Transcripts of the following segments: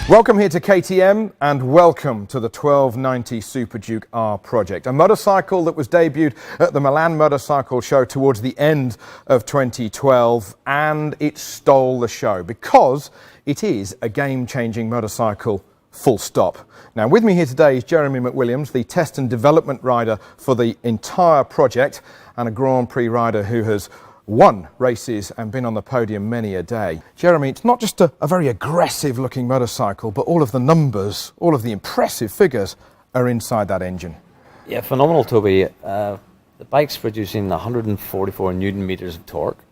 Welcome here to KTM and welcome to the 1290 Super Duke R project, a motorcycle that was debuted at the Milan Motorcycle Show towards the end of 2012, and it stole the show because it is a game-changing motorcycle, full stop. Now with me here today is Jeremy McWilliams, the test and development rider for the entire project and a Grand Prix rider who has won races and been on the podium many a day. Jeremy, it's not just a very aggressive looking motorcycle, but all of the numbers, all of the impressive figures are inside that engine. Yeah, phenomenal, Toby. The bike's producing 144 newton meters of torque,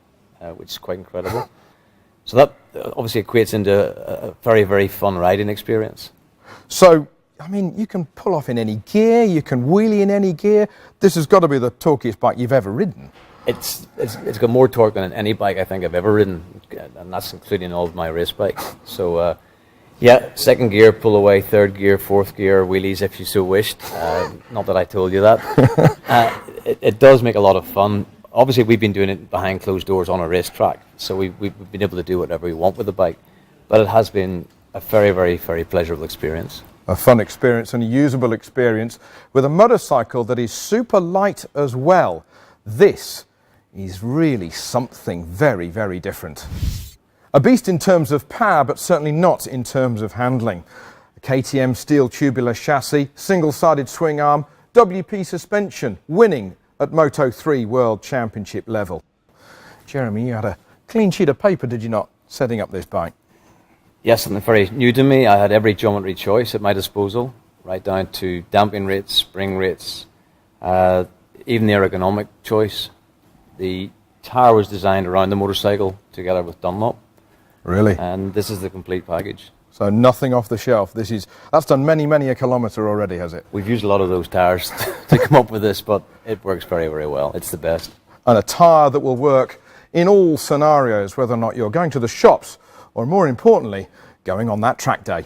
which is quite incredible. So that obviously equates into a very, very fun riding experience. So, I mean, you can pull off in any gear, you can wheelie in any gear. This has got to be the torquiest bike you've ever ridden. It's got more torque than any bike I think I've ever ridden, and that's including all of my race bikes. So, yeah, second gear, pull away, third gear, fourth gear, wheelies if you so wished. Not that I told you that. It does make a lot of fun. Obviously, we've been doing it behind closed doors on a racetrack, so we've been able to do whatever we want with the bike. But it has been a very, very, very pleasurable experience. A fun experience and a usable experience with a motorcycle that is super light as well. This is really something very, very different. A beast in terms of power, but certainly not in terms of handling. A KTM steel tubular chassis, single-sided swing arm, WP suspension, winning at Moto3 World Championship level. Jeremy, you had a clean sheet of paper, did you not, setting up this bike? Yes, something very new to me. I had every geometry choice at my disposal, right down to damping rates, spring rates, even the ergonomic choice. The tyre was designed around the motorcycle together with Dunlop. Really? And this is the complete package. So nothing off the shelf. That's done many a kilometre already, has it? We've used a lot of those tyres to come up with this, but it works very, very well. It's the best. And a tyre that will work in all scenarios, whether or not you're going to the shops or, more importantly, going on that track day.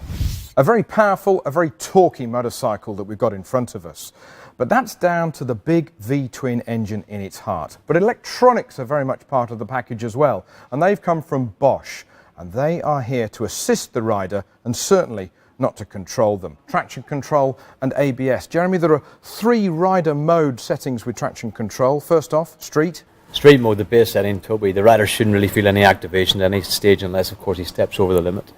A very powerful, a very torquey motorcycle that we've got in front of us. But that's down to the big V-twin engine in its heart. But electronics are very much part of the package as well, and they've come from Bosch, and they are here to assist the rider and certainly not to control them. Traction control and ABS. Jeremy, there are 3 rider mode settings with traction control. First off, street. Street mode, the base setting, Toby. The rider shouldn't really feel any activation at any stage unless, of course, he steps over the limit.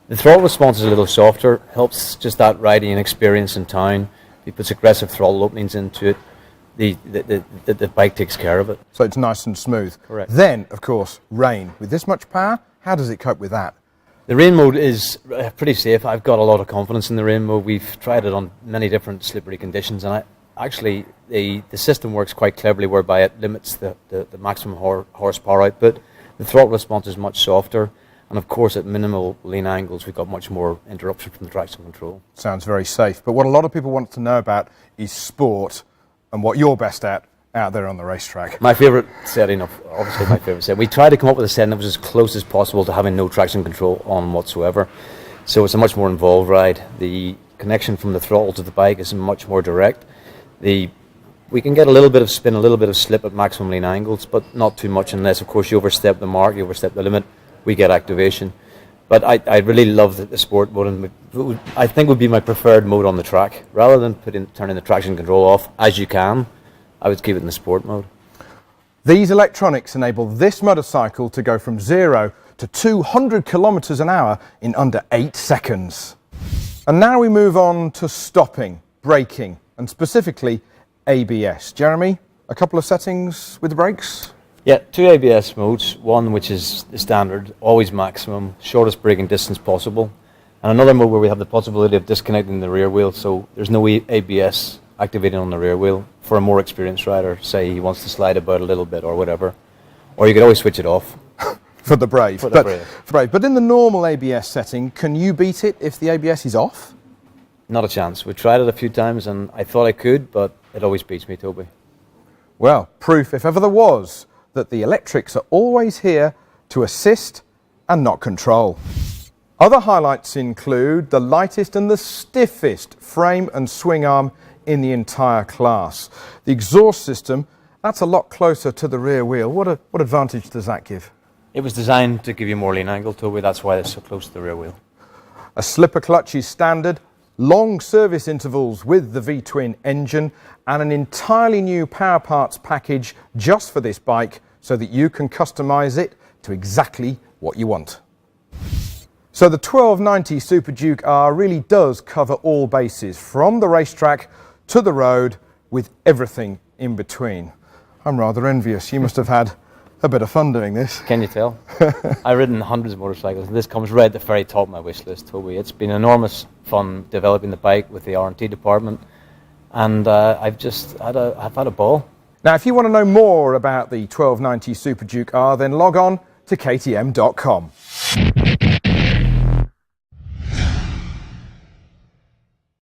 The throttle response is a little softer, helps just that riding experience in town. He puts aggressive throttle openings into it. The bike takes care of it. So it's nice and smooth. Correct. Then, of course, rain. With this much power, how does it cope with that? The rain mode is pretty safe. I've got a lot of confidence in the rain mode. We've tried it on many different slippery conditions, and actually the system works quite cleverly, whereby it limits the maximum horsepower output. The throttle response is much softer. And of course, at minimal lean angles, we've got much more interruption from the traction control. Sounds very safe. But what a lot of people want to know about is sport and what you're best at out there on the racetrack. My favourite setting, obviously my favourite setting. We tried to come up with a setting that was as close as possible to having no traction control on whatsoever. So it's a much more involved ride. The connection from the throttle to the bike is much more direct. We can get a little bit of spin, a little bit of slip at maximum lean angles, but not too much unless, of course, you overstep the mark, you overstep the limit. We get activation. But I really love the sport mode, and I think would be my preferred mode on the track. Rather than turning the traction control off, as you can, I would keep it in the sport mode. These electronics enable this motorcycle to go from 0 to 200 kilometres an hour in under 8 seconds. And now we move on to stopping, braking, and specifically ABS. Jeremy, a couple of settings with the brakes? Yeah, 2 ABS modes, one which is the standard, always maximum, shortest braking distance possible, and another mode where we have the possibility of disconnecting the rear wheel, so there's no ABS activating on the rear wheel for a more experienced rider, say he wants to slide about a little bit or whatever, or you could always switch it off. For the brave. But in the normal ABS setting, can you beat it if the ABS is off? Not a chance. We tried it a few times and I thought I could, but it always beats me, Toby. Well, proof, if ever there was, that the electrics are always here to assist and not control. Other highlights include the lightest and the stiffest frame and swing arm in the entire class. The exhaust system, that's a lot closer to the rear wheel. What advantage does that give? It was designed to give you more lean angle, Toby. That's why it's so close to the rear wheel. A slipper clutch is standard, long service intervals with the V-twin engine, and an entirely new power parts package just for this bike so that you can customise it to exactly what you want. So the 1290 Super Duke R really does cover all bases, from the racetrack to the road, with everything in between. I'm rather envious. You must have had a bit of fun doing this. Can you tell? I've ridden hundreds of motorcycles, and this comes right at the very top of my wish list, Toby. It's been enormous fun developing the bike with the R&T department, and I've had a ball. Now, if you want to know more about the 1290 Super Duke R, then log on to ktm.com.